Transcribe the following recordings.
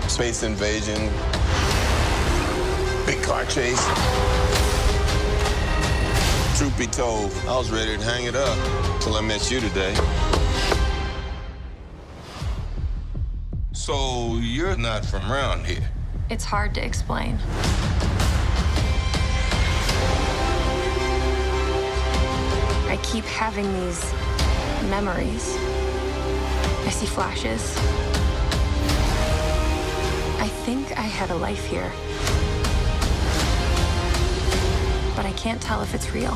Space invasion, big car chase. Truth be told, I was ready to hang it up till I met you today. So you're not from around here? It's hard to explain. I keep having these memories. I see flashes. I think I had a life here. But I can't tell if it's real.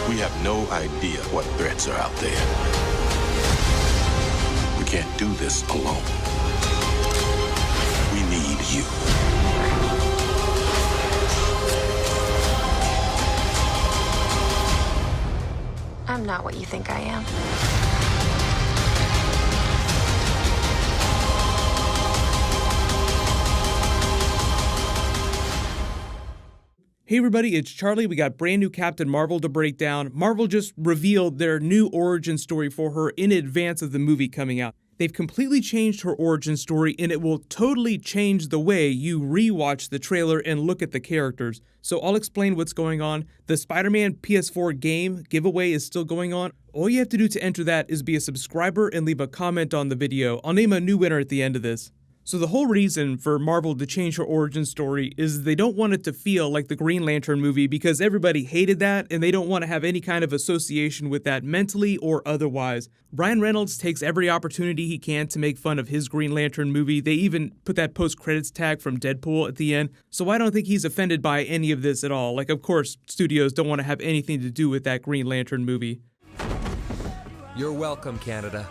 We have no idea what threats are out there. We can't do this alone. We need you. I'm not what you think I am. Hey everybody, it's Charlie. We got brand new Captain Marvel to break down. Marvel just revealed their new origin story for her in advance of the movie coming out. They've completely changed her origin story, and it will totally change the way you rewatch the trailer and look at the characters. So I'll explain what's going on. The Spider-Man PS4 game giveaway is still going on. All you have to do to enter that is be a subscriber and leave a comment on the video. I'll name a new winner at the end of this. So the whole reason for Marvel to change her origin story is they don't want it to feel like the Green Lantern movie because everybody hated that and they don't want to have any kind of association with that mentally or otherwise. Ryan Reynolds takes every opportunity he can to make fun of his Green Lantern movie. They even put that post-credits tag from Deadpool at the end. So I don't think he's offended by any of this at all. Like, of course, studios don't want to have anything to do with that Green Lantern movie. You're welcome, Canada.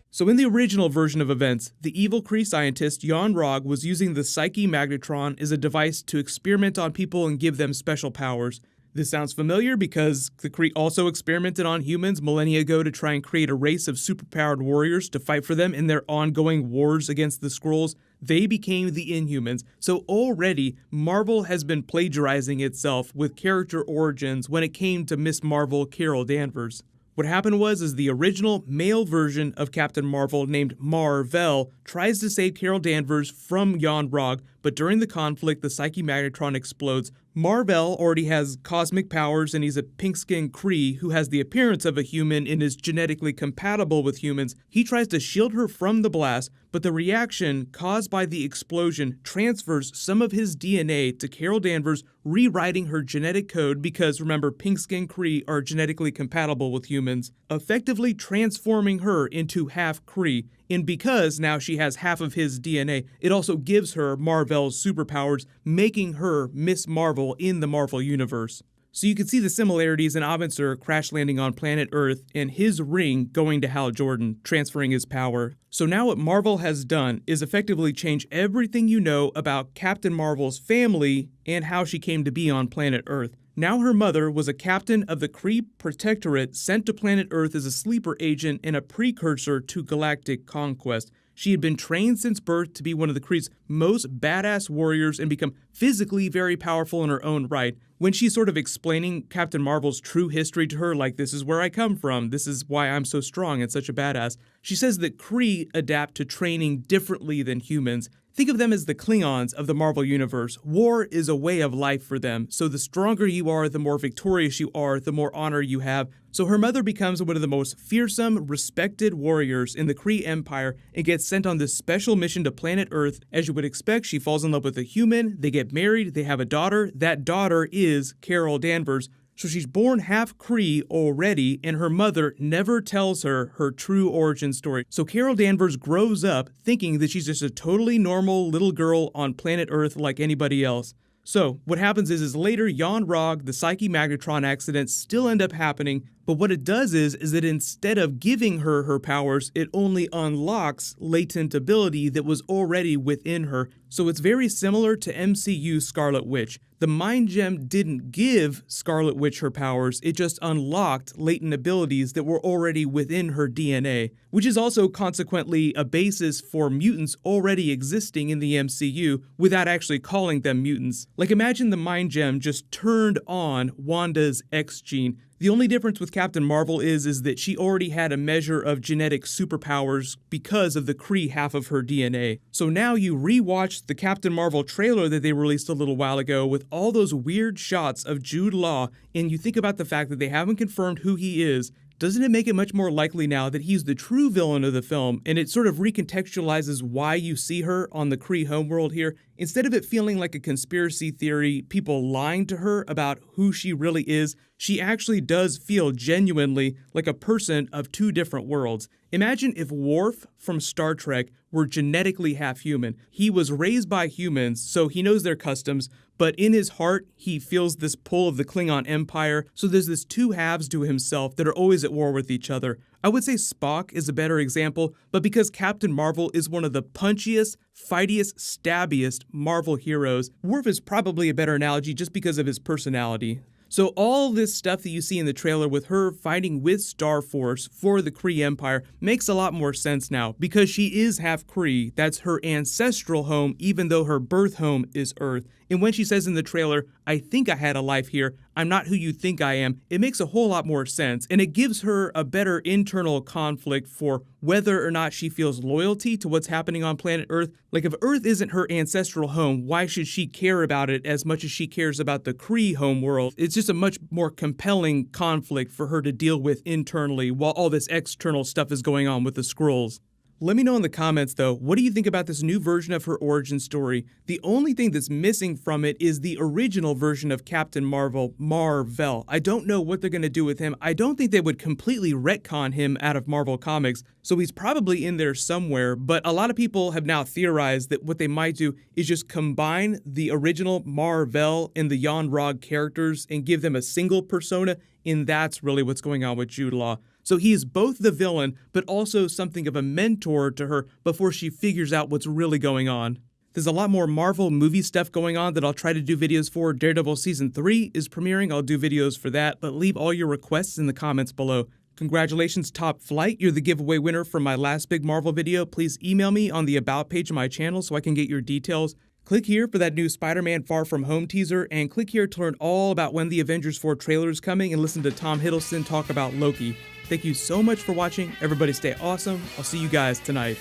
So in the original version of events, the evil Kree scientist Yon-Rogg was using the Psyche Magnetron as a device to experiment on people and give them special powers. This sounds familiar because the Kree also experimented on humans millennia ago to try and create a race of superpowered warriors to fight for them in their ongoing wars against the Skrulls. They became the Inhumans. So already, Marvel has been plagiarizing itself with character origins when it came to Miss Marvel Carol Danvers. What happened was the original male version of Captain Marvel named Mar-Vell tries to save Carol Danvers from Yon-Rogg, but during the conflict, the Psyche Magnetron explodes. Mar-Vell already has cosmic powers and he's a pink-skinned Kree who has the appearance of a human and is genetically compatible with humans. He tries to shield her from the blast, but the reaction caused by the explosion transfers some of his DNA to Carol Danvers, rewriting her genetic code because, remember, pink-skinned Kree are genetically compatible with humans, effectively transforming her into half Kree. And because now she has half of his DNA, it also gives her Mar-Vell's superpowers, making her Miss Marvel in the Marvel Universe. So you can see the similarities in Avengers crash landing on planet Earth and his ring going to Hal Jordan, transferring his power. So now what Marvel has done is effectively change everything you know about Captain Marvel's family and how she came to be on planet Earth. Now her mother was a captain of the Kree Protectorate sent to planet Earth as a sleeper agent and a precursor to galactic conquest. She had been trained since birth to be one of the Kree's most badass warriors and become physically very powerful in her own right. When she's sort of explaining Captain Marvel's true history to her, like, this is where I come from, this is why I'm so strong and such a badass, she says that Kree adapt to training differently than humans. Think of them as the Klingons of the Marvel Universe. War is a way of life for them, so the stronger you are, the more victorious you are, the more honor you have. So her mother becomes one of the most fearsome, respected warriors in the Kree Empire and gets sent on this special mission to planet Earth. As you would expect, she falls in love with a human, they get married, they have a daughter. That daughter is Carol Danvers. So she's born half Kree already, and her mother never tells her her true origin story. So Carol Danvers grows up thinking that she's just a totally normal little girl on planet Earth like anybody else. So what happens is later Yon-Rogg, the Psyche Magnetron accidents still end up happening, but what it does is that instead of giving her her powers, it only unlocks latent ability that was already within her. So it's very similar to MCU's Scarlet Witch. The The Mind Gem didn't give Scarlet Witch her powers, it just unlocked latent abilities that were already within her DNA, which is also consequently a basis for mutants already existing in the MCU without actually calling them mutants. Like, imagine the Mind Gem just turned on Wanda's X gene. The only difference with Captain Marvel is that she already had a measure of genetic superpowers because of the Kree half of her DNA. So now you rewatch the Captain Marvel trailer that they released a little while ago with all those weird shots of Jude Law, and you think about the fact that they haven't confirmed who he is. Doesn't it make it much more likely now that he's the true villain of the film, and it sort of recontextualizes why you see her on the Kree homeworld here? Instead of it feeling like a conspiracy theory, people lying to her about who she really is, she actually does feel genuinely like a person of two different worlds. Imagine if Worf from Star Trek were genetically half human. He was raised by humans, so he knows their customs, but in his heart, he feels this pull of the Klingon Empire, so there's this two halves to himself that are always at war with each other. I would say Spock is a better example, but because Captain Marvel is one of the punchiest, fightiest, stabbiest Marvel heroes, Worf is probably a better analogy just because of his personality. So all this stuff that you see in the trailer with her fighting with Starforce for the Kree Empire makes a lot more sense now, because she is half Kree. That's her ancestral home, even though her birth home is Earth. And when she says in the trailer, "I think I had a life here, I'm not who you think I am," it makes a whole lot more sense, and it gives her a better internal conflict for whether or not she feels loyalty to what's happening on planet Earth. Like, if Earth isn't her ancestral home, why should she care about it as much as she cares about the Kree homeworld? It's just a much more compelling conflict for her to deal with internally while all this external stuff is going on with the Skrulls. Let me know in the comments, though, what do you think about this new version of her origin story? The only thing that's missing from it is the original version of Captain Marvel, Marvel. I don't know what they're going to do with him. I don't think they would completely retcon him out of Marvel Comics, so he's probably in there somewhere, but a lot of people have now theorized that what they might do is just combine the original Marvel and the Yon-Rogg characters and give them a single persona, and that's really what's going on with Jude Law. So he is both the villain, but also something of a mentor to her before she figures out what's really going on. There's a lot more Marvel movie stuff going on that I'll try to do videos for. Daredevil Season 3 is premiering. I'll do videos for that, but leave all your requests in the comments below. Congratulations, Top Flight. You're the giveaway winner from my last big Marvel video. Please email me on the About page of my channel so I can get your details. Click here for that new Spider-Man Far From Home teaser, and click here to learn all about when the Avengers 4 trailer is coming and listen to Tom Hiddleston talk about Loki. Thank you so much for watching. Everybody stay awesome. I'll see you guys tonight.